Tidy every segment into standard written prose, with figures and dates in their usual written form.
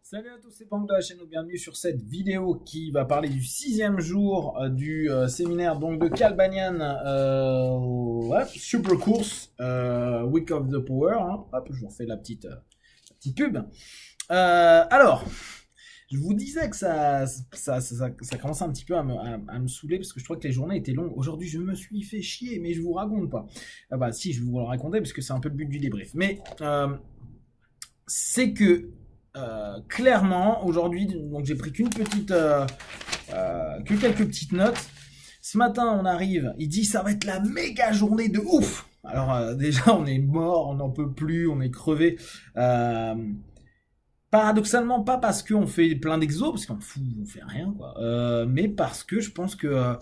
Salut à tous, c'est Pank de la chaîne, bienvenue sur cette vidéo qui va parler du 6e jour du séminaire donc de Cal Banyan, Super Course, Week of the Power, hein. Hop, je vous refais la petite pub. Alors, je vous disais que ça commençait un petit peu à me saouler parce que je trouvais que les journées étaient longues. Aujourd'hui, je me suis fait chier, mais je vous raconte pas. Ah bah si, je vais vous le raconter parce que c'est un peu le but du débrief. Mais c'est que clairement, aujourd'hui, donc j'ai pris que quelques petites notes. Ce matin, on arrive, il dit ça va être la méga journée de ouf. Alors déjà, on est mort, on n'en peut plus, on est crevé. Paradoxalement, pas parce qu'on fait plein d'exos, parce qu'on fait rien, quoi. Mais parce que je pense que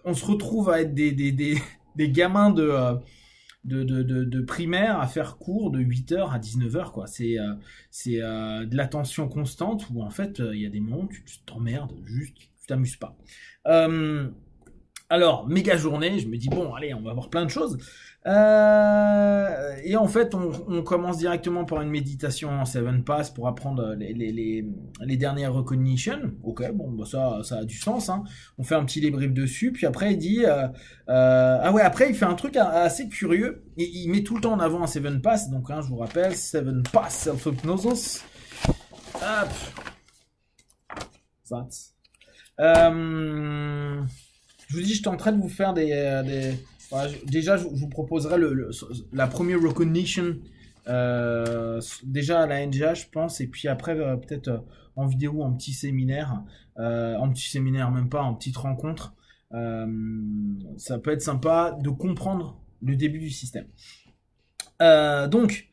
on se retrouve à être des gamins de primaire à faire cours de 8h à 19h, quoi. C'est de l'attention constante où en fait il y a des moments où tu t'emmerdes, juste tu t'amuses pas. Alors méga journée, je me dis bon allez, on va voir plein de choses. Et en fait on commence directement par une méditation en 7 Pass pour apprendre les dernières recognitions. Ok, bon bah ça a du sens, hein. On fait un petit débrief dessus, puis après il dit ah ouais, après il fait un truc assez curieux, il met tout le temps en avant un 7 Pass, donc hein, je vous rappelle 7 Pass Self-Hypnosis. Hop, that's. Je vous dis, je suis en train de vous faire voilà, déjà, je vous proposerai la première recognition déjà à la NGA, je pense, et puis après peut-être en vidéo, en petit séminaire, même pas, en petite rencontre. Ça peut être sympa de comprendre le début du système. Donc,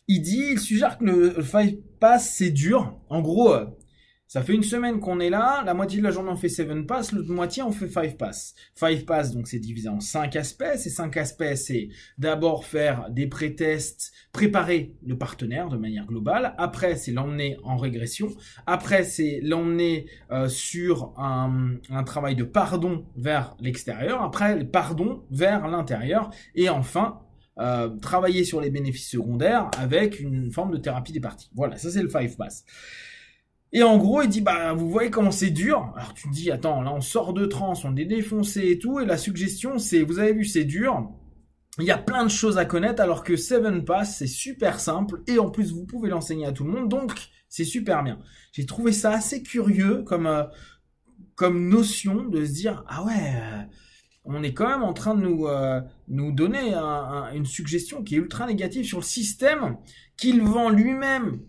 il suggère que le 5 Pass c'est dur. En gros, ça fait une semaine qu'on est là, la moitié de la journée on fait 7 Pass, l'autre moitié on fait 5 Pass. 5 Pass, donc c'est divisé en 5 aspects. Ces 5 aspects, c'est d'abord faire des pré-tests, préparer le partenaire de manière globale. Après, c'est l'emmener en régression. Après, c'est l'emmener sur un travail de pardon vers l'extérieur. Après, le pardon vers l'intérieur. Et enfin, travailler sur les bénéfices secondaires avec une forme de thérapie des parties. Voilà, ça c'est le 5 Pass. Et en gros, il dit, bah, vous voyez comment c'est dur. Alors tu te dis, attends, là on sort de transe, on est défoncé et tout. Et la suggestion, c'est, vous avez vu, c'est dur. Il y a plein de choses à connaître, alors que 7 Pass, c'est super simple. Et en plus, vous pouvez l'enseigner à tout le monde. Donc, c'est super bien. J'ai trouvé ça assez curieux comme notion de se dire, ah ouais, on est quand même en train de nous donner une suggestion qui est ultra négative sur le système qu'il vend lui-même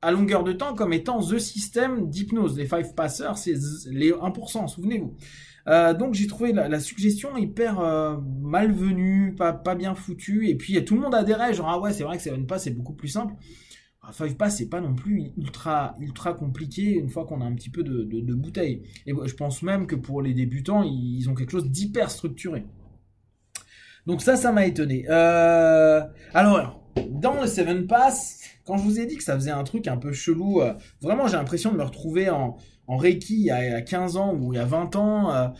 à longueur de temps comme étant the système d'hypnose. Les 5 passeurs, c'est les 1%, souvenez-vous. Donc j'ai trouvé la suggestion hyper malvenue, pas bien foutue, et puis tout le monde adhérait, genre ah ouais c'est vrai que 7 Pass c'est beaucoup plus simple. 5 Pass c'est pas non plus ultra compliqué une fois qu'on a un petit peu de bouteille. Et je pense même que pour les débutants, ils ont quelque chose d'hyper structuré. Donc ça m'a étonné. Alors, dans le 7 Pass, quand je vous ai dit que ça faisait un truc un peu chelou, vraiment j'ai l'impression de me retrouver en Reiki il y a 15 ans ou il y a 20 ans,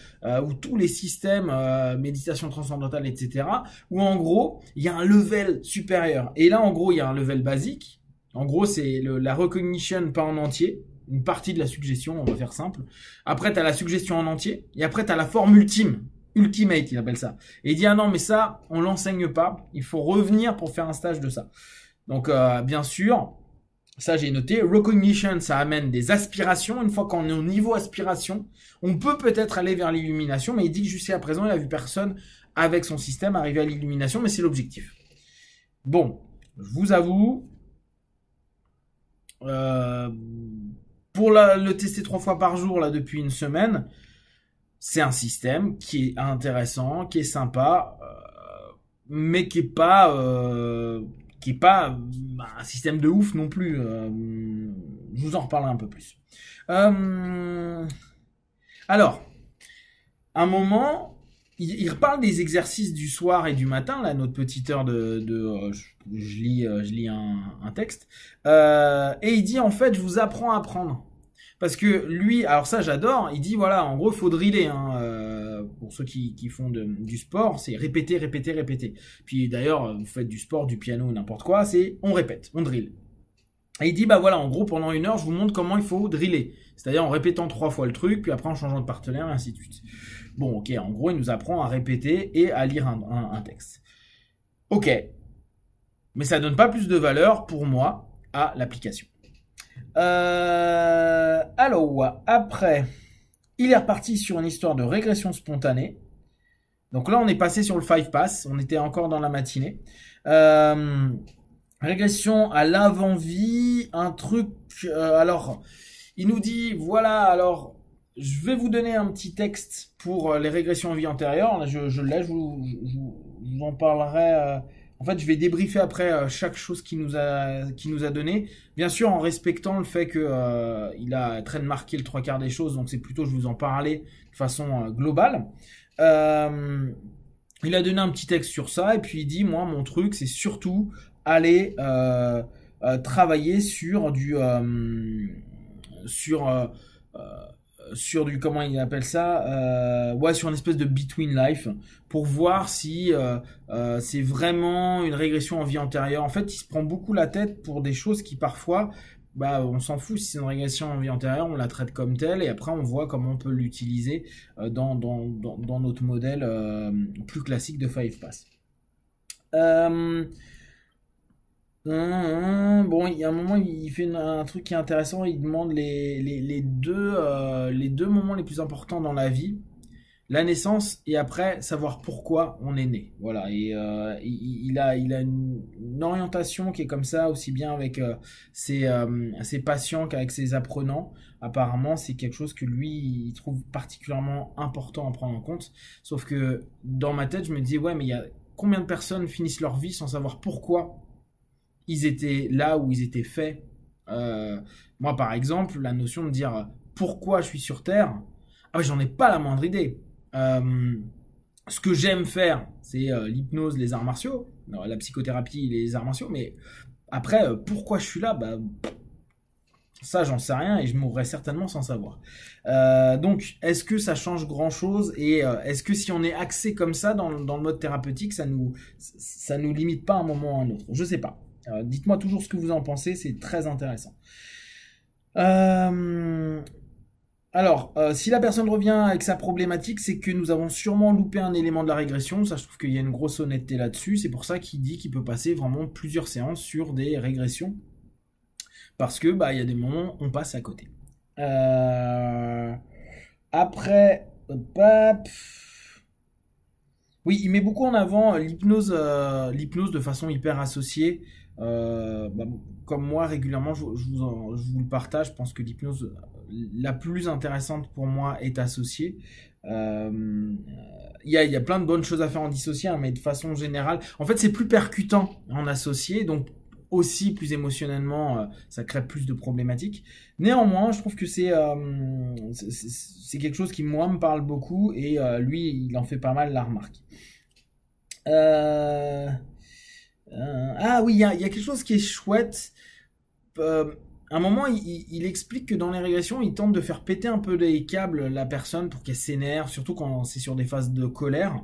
où tous les systèmes, méditation transcendantale, etc., où en gros, il y a un level supérieur. Et là, en gros, il y a un level basique. En gros, c'est la recognition pas en entier, une partie de la suggestion, on va faire simple. Après, tu as la suggestion en entier, et après, tu as la forme ultime. Ultimate, il appelle ça. Et il dit, ah non, mais ça, on l'enseigne pas. Il faut revenir pour faire un stage de ça. Donc, bien sûr, ça j'ai noté. Recognition, ça amène des aspirations. Une fois qu'on est au niveau aspiration, on peut peut-être aller vers l'illumination, mais il dit que jusqu'à présent, il a vu personne avec son système arriver à l'illumination, mais c'est l'objectif. Bon, je vous avoue, pour le tester 3 fois par jour, là, depuis une semaine, c'est un système qui est intéressant, qui est sympa, mais qui est pas un système de ouf non plus. Je vous en reparlerai un peu plus. Alors, un moment, il reparle des exercices du soir et du matin, là, notre petite heure je lis un texte, et il dit en fait, je vous apprends à apprendre. Parce que lui, alors ça j'adore, il dit voilà, en gros il faut driller, hein, pour ceux qui font du sport, c'est répéter, répéter, répéter. Puis d'ailleurs, vous faites du sport, du piano, n'importe quoi, c'est on répète, on drill. Et il dit, bah voilà, en gros, pendant 1 heure, je vous montre comment il faut driller. C'est-à-dire en répétant 3 fois le truc, puis après en changeant de partenaire, et ainsi de suite. Bon, ok, en gros, il nous apprend à répéter et à lire un texte. Ok, mais ça donne pas plus de valeur pour moi à l'application. Alors, après, il est reparti sur une histoire de régression spontanée. Donc là, on est passé sur le 5 pass, on était encore dans la matinée. Régression à l'avant-vie, un truc... alors, il nous dit, voilà, alors, je vais vous donner un petit texte pour les régressions en vie antérieure. Là, je l'ai, je vous en parlerai... en fait, je vais débriefer après chaque chose qu'il nous a donné. Bien sûr, en respectant le fait que il a très marqué le 3/4 des choses, donc c'est plutôt je vous en parlais de façon globale. Il a donné un petit texte sur ça, et puis il dit, moi, mon truc, c'est surtout aller travailler sur du... sur du, comment il appelle ça, ouais, sur une espèce de between life, pour voir si c'est vraiment une régression en vie antérieure. En fait, il se prend beaucoup la tête pour des choses qui parfois, bah, on s'en fout si c'est une régression en vie antérieure, on la traite comme telle, et après on voit comment on peut l'utiliser dans notre modèle plus classique de 5 pass. Bon, il y a un moment, il fait un truc qui est intéressant. Il demande les deux moments les plus importants dans la vie, la naissance et après savoir pourquoi on est né. Voilà. Et il a une orientation qui est comme ça aussi bien avec ses patients qu'avec ses apprenants. Apparemment, c'est quelque chose que lui il trouve particulièrement important à prendre en compte. Sauf que dans ma tête, je me disais ouais, mais il y a combien de personnes finissent leur vie sans savoir pourquoi ils étaient là où ils étaient faits. Moi, par exemple, la notion de dire pourquoi je suis sur Terre, j'en ai pas la moindre idée. Ce que j'aime faire, c'est l'hypnose, les arts martiaux, la psychothérapie, les arts martiaux, mais après, pourquoi je suis là, ça, j'en sais rien et je mourrai certainement sans savoir. Donc, est-ce que ça change grand-chose et est-ce que si on est axé comme ça dans le mode thérapeutique, ça nous limite pas à un moment ou à un autre? Je sais pas. Dites-moi toujours ce que vous en pensez, c'est très intéressant. Alors, si la personne revient avec sa problématique, c'est que nous avons sûrement loupé un élément de la régression. Ça, je trouve qu'il y a une grosse honnêteté là-dessus. C'est pour ça qu'il dit qu'il peut passer vraiment plusieurs séances sur des régressions. Parce que, il y a des moments où on passe à côté. Après, oui, il met beaucoup en avant l'hypnose de façon hyper associée. Comme moi, régulièrement, je vous le partage. Je pense que l'hypnose la plus intéressante pour moi est associée. Il y a plein de bonnes choses à faire en dissocié, hein, mais de façon générale, en fait, c'est plus percutant en associé, donc aussi plus émotionnellement, ça crée plus de problématiques. Néanmoins, je trouve que c'est quelque chose qui, moi, me parle beaucoup, et lui, il en fait pas mal la remarque. Ah oui, il y a quelque chose qui est chouette. À un moment, il explique que dans les régressions, il tente de faire péter un peu les câbles la personne pour qu'elle s'énerve, surtout quand c'est sur des phases de colère.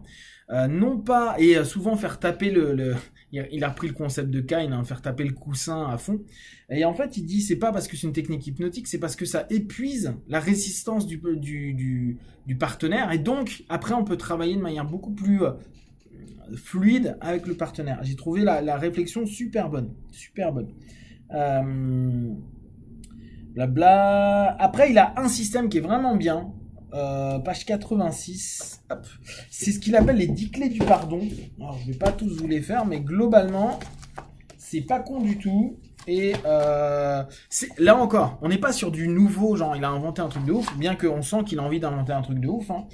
Non pas, et souvent faire taper il a repris le concept de Kine, hein, faire taper le coussin à fond. Et en fait, il dit, c'est pas parce que c'est une technique hypnotique, c'est parce que ça épuise la résistance du partenaire. Et donc, après, on peut travailler de manière beaucoup plus fluide avec le partenaire. J'ai trouvé la réflexion super bonne. Super bonne. Blabla. Après, il a un système qui est vraiment bien. Page 86. Hop. C'est ce qu'il appelle les 10 clés du pardon. Alors, je vais pas tous vous les faire, mais globalement, c'est pas con du tout. Et là encore, on n'est pas sur du nouveau, genre il a inventé un truc de ouf, bien qu'on sent qu'il a envie d'inventer un truc de ouf. Hein.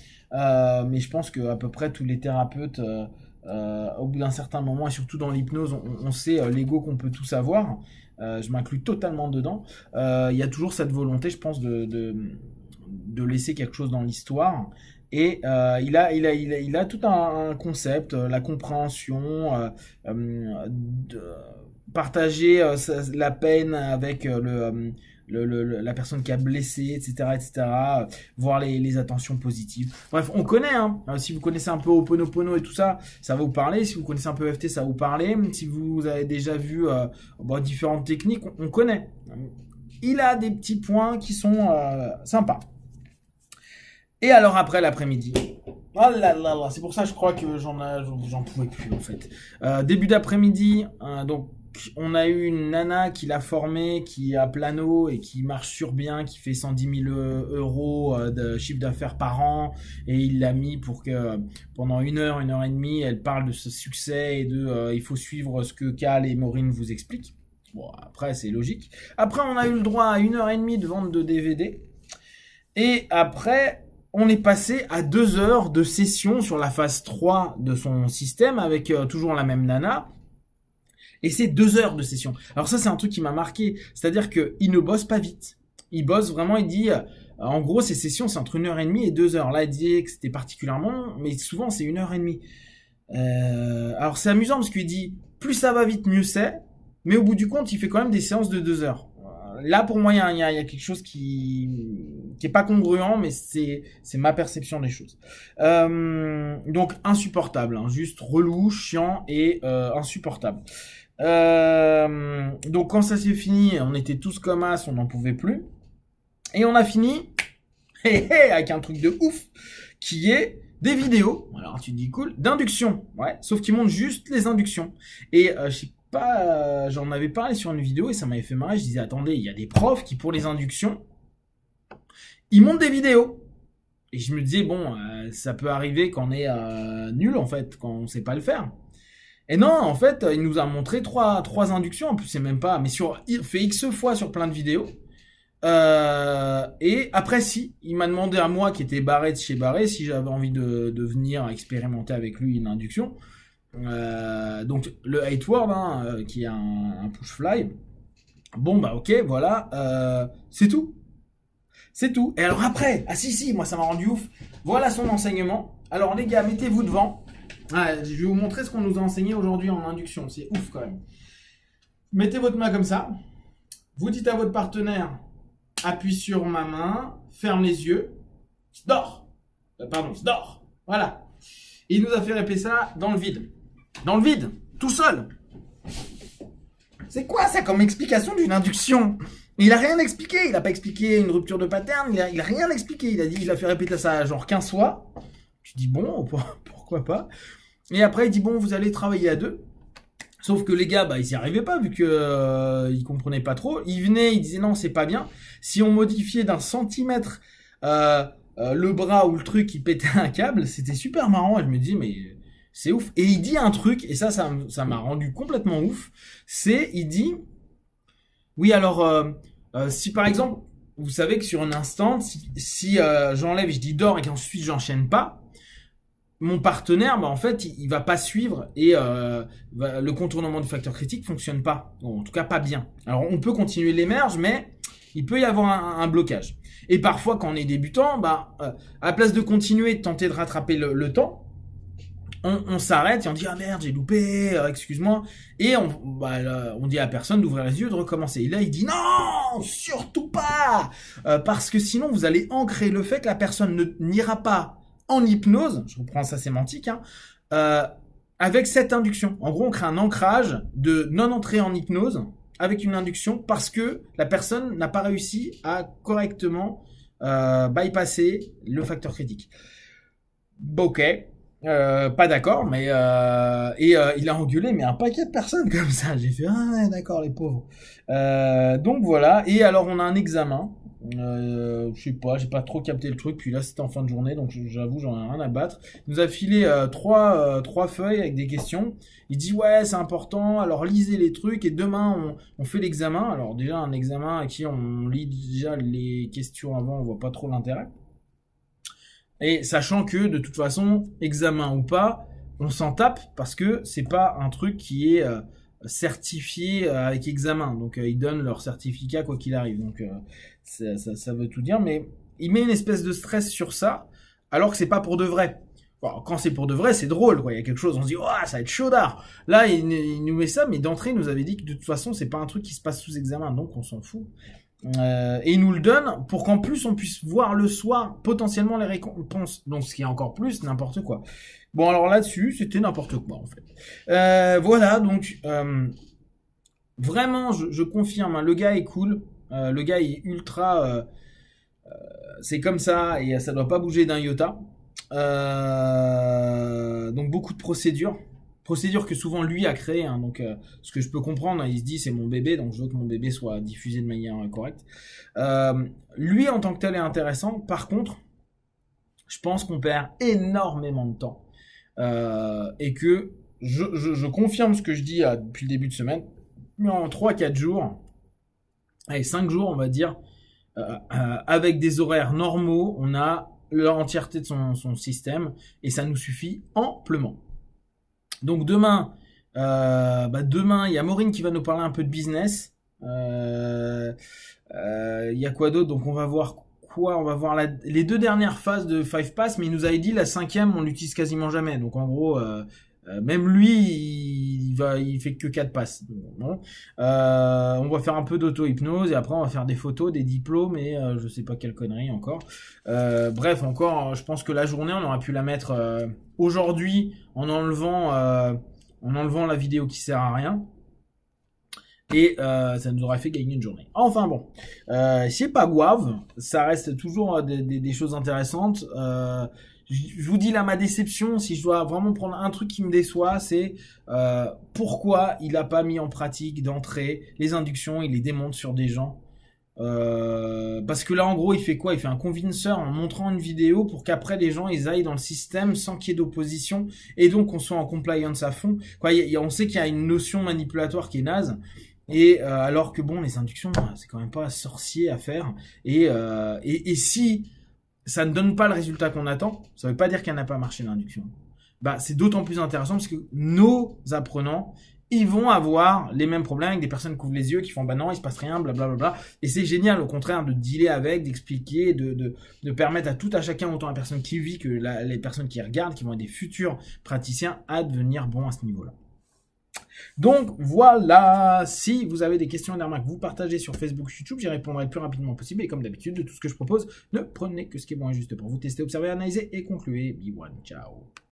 Mais je pense qu'à peu près tous les thérapeutes, au bout d'un certain moment, et surtout dans l'hypnose, on sait l'ego qu'on peut tous avoir. Je m'inclus totalement dedans. Il y a toujours cette volonté, je pense, de laisser quelque chose dans l'histoire. Et il a tout un concept, la compréhension, partager la peine avec la personne qui a blessé, etc., etc., voir les attentions positives. Bref, on connaît, hein. Si vous connaissez un peu Ho'oponopono et tout ça, ça va vous parler. Si vous connaissez un peu EFT, ça va vous parler. Si vous avez déjà vu différentes techniques, on connaît. Il a des petits points qui sont sympas. Et alors après l'après-midi, oh là là là, c'est pour ça je crois que j'en pouvais plus en fait. Début d'après-midi, donc on a eu une nana qui l'a formée, qui a Plano et qui marche sur bien, qui fait 110 000 euros de chiffre d'affaires par an, et il l'a mis pour que pendant 1 heure, 1 heure et demie, elle parle de ce succès et de il faut suivre ce que Cal et Maureen vous expliquent. Bon, après c'est logique. Après on a eu le droit à 1 heure et demie de vente de DVD, et après on est passé à 2 heures de session sur la phase 3 de son système avec toujours la même nana. Et c'est 2 heures de session. Alors ça, c'est un truc qui m'a marqué. C'est-à-dire qu'il ne bosse pas vite. Il bosse vraiment, il dit... en gros, ces sessions, c'est entre 1 heure et demie et 2 heures. Là, il dit que c'était particulièrement long, mais souvent, c'est 1 heure et demie. Alors, c'est amusant parce qu'il dit, plus ça va vite, mieux c'est. Mais au bout du compte, il fait quand même des séances de 2 heures. Là, pour moi, il y a quelque chose qui est pas congruent, mais c'est ma perception des choses. Donc, insupportable. Hein, juste relou, chiant et insupportable. Donc quand ça s'est fini, on était tous comme as, on n'en pouvait plus. Et on a fini avec un truc de ouf qui est des vidéos. Alors tu te dis cool, d'induction. Ouais, sauf qu'ils montrent juste les inductions. Et je sais pas, j'en avais parlé sur une vidéo et ça m'avait fait marrer. Je disais attendez, il y a des profs qui pour les inductions, ils montent des vidéos. Et je me disais bon, ça peut arriver quand on est nul en fait, quand on sait pas le faire. Et non, en fait, il nous a montré trois inductions, en plus c'est même pas, mais il fait X fois sur plein de vidéos. Et après si, il m'a demandé à moi qui était barré de chez Barré si j'avais envie de venir expérimenter avec lui une induction. Donc le 8 word, hein, qui est un push fly. Bon bah ok, voilà, c'est tout. C'est tout. Et alors après, ah si, moi ça m'a rendu ouf. Voilà son enseignement. Alors les gars, mettez-vous devant. Je vais vous montrer ce qu'on nous a enseigné aujourd'hui en induction. C'est ouf quand même. Mettez votre main comme ça. Vous dites à votre partenaire, appuie sur ma main, ferme les yeux, dors. Pardon, dors. Voilà. Et il nous a fait répéter ça dans le vide. Dans le vide, tout seul. C'est quoi ça comme explication d'une induction? Il a rien expliqué. Il a pas expliqué une rupture de pattern. Il a rien expliqué. Il a fait répéter ça genre 15 fois. Tu dis bon, pourquoi pas. Et après il dit bon, vous allez travailler à 2. Sauf que les gars, ils s'y arrivaient pas vu que ils comprenaient pas trop. Ils venaient, ils disaient non, c'est pas bien. Si on modifiait d'un centimètre le bras ou le truc, il pétait un câble, c'était super marrant. Et je me dis mais c'est ouf. Et il dit un truc et ça m'a rendu complètement ouf. Il dit oui alors si par exemple vous savez que sur un instant, si j'enlève, je dis dors et qu'ensuite j'enchaîne pas, mon partenaire, en fait, il va pas suivre et le contournement du facteur critique fonctionne pas. Bon, en tout cas, pas bien. Alors, on peut continuer l'émerge, mais il peut y avoir un blocage. Et parfois, quand on est débutant, à la place de continuer, de tenter de rattraper le temps, on s'arrête et on dit ah merde, j'ai loupé, excuse-moi. Et on dit à personne d'ouvrir les yeux, de recommencer. Et là, il dit non, surtout pas, parce que sinon, vous allez ancrer le fait que la personne n'ira pas en hypnose, je reprends sa sémantique, avec cette induction. En gros, on crée un ancrage de non-entrée en hypnose avec une induction parce que la personne n'a pas réussi à correctement bypasser le facteur critique. Ok, pas d'accord, mais il a engueulé mais un paquet de personnes comme ça. J'ai fait ah d'accord les pauvres. Donc voilà. Et alors on a un examen. Je sais pas, j'ai pas trop capté le truc. Puis là c'était en fin de journée, donc j'avoue j'en ai rien à battre. Il nous a filé trois feuilles avec des questions. Il dit ouais c'est important, alors lisez les trucs et demain on fait l'examen. Alors déjà un examen à qui on lit déjà les questions avant, on voit pas trop l'intérêt. Et sachant que de toute façon, examen ou pas, on s'en tape parce que c'est pas un truc qui est certifié avec examen. Donc ils donnent leur certificat quoi qu'il arrive. Donc ça veut tout dire. Mais il met une espèce de stress sur ça alors que c'est pas pour de vrai. Bon, quand c'est pour de vrai, c'est drôle, quoi. Il y a quelque chose, on se dit, oh, ça va être chaudard. Là, il nous met ça, mais d'entrée, il nous avait dit que de toute façon, c'est pas un truc qui se passe sous examen, donc on s'en fout. Et il nous le donne pour qu'en plus on puisse voir le soir potentiellement les récompenses. Donc ce qui est encore plus n'importe quoi. Bon alors là-dessus c'était n'importe quoi en fait. Voilà donc vraiment je confirme, hein, le gars est cool, le gars est ultra, c'est comme ça et ça doit pas bouger d'un iota. Donc beaucoup de procédures que souvent lui a créé, hein, donc ce que je peux comprendre, hein, il se dit c'est mon bébé, donc je veux que mon bébé soit diffusé de manière correcte. Lui en tant que tel est intéressant, par contre je pense qu'on perd énormément de temps et que je confirme ce que je dis depuis le début de semaine, mais en 3-4 jours, allez 5 jours on va dire, avec des horaires normaux, on a l'entièreté de son système et ça nous suffit amplement. Donc demain, demain, il y a Maureen qui va nous parler un peu de business. Il y a quoi d'autre? Donc on va voir quoi? On va voir les 2 dernières phases de 5 Pass, mais il nous avait dit la 5e, on l'utilise quasiment jamais. Donc en gros, même lui, il fait que 4 passes. Bon. On va faire un peu d'auto-hypnose et après on va faire des photos, des diplômes et je sais pas quelle connerie encore. Bref, encore, je pense que la journée, on aurait pu la mettre aujourd'hui en enlevant la vidéo qui sert à rien. Et ça nous aurait fait gagner une journée. Enfin bon, c'est pas grave, ça reste toujours des choses intéressantes. Je vous dis là ma déception, si je dois vraiment prendre un truc qui me déçoit, c'est pourquoi il a pas mis en pratique d'entrée les inductions, il les démonte sur des gens. Parce que là en gros il fait quoi? Il fait un convinceur en montrant une vidéo pour qu'après les gens ils aillent dans le système sans qu'il y ait d'opposition et donc on soit en compliance à fond. Quoi, on sait qu'il y a une notion manipulatoire qui est naze. Et alors que bon, les inductions, c'est quand même pas sorcier à faire. Et si ça ne donne pas le résultat qu'on attend, ça veut pas dire qu'elle n'a pas marché l'induction. Bah, c'est d'autant plus intéressant parce que nos apprenants, ils vont avoir les mêmes problèmes avec des personnes qui ouvrent les yeux, qui font bah non, il se passe rien, blablabla. Et c'est génial, au contraire, de dealer avec, d'expliquer, de permettre à tout à chacun, autant la personne qui vit que les personnes qui regardent, qui vont être des futurs praticiens, à devenir bons à ce niveau-là. Donc voilà, si vous avez des questions et des remarques, vous partagez sur Facebook, YouTube, j'y répondrai le plus rapidement possible. Et comme d'habitude, de tout ce que je propose, ne prenez que ce qui est bon et juste pour vous. Testez, observez, analysez et concluez. Be one, ciao.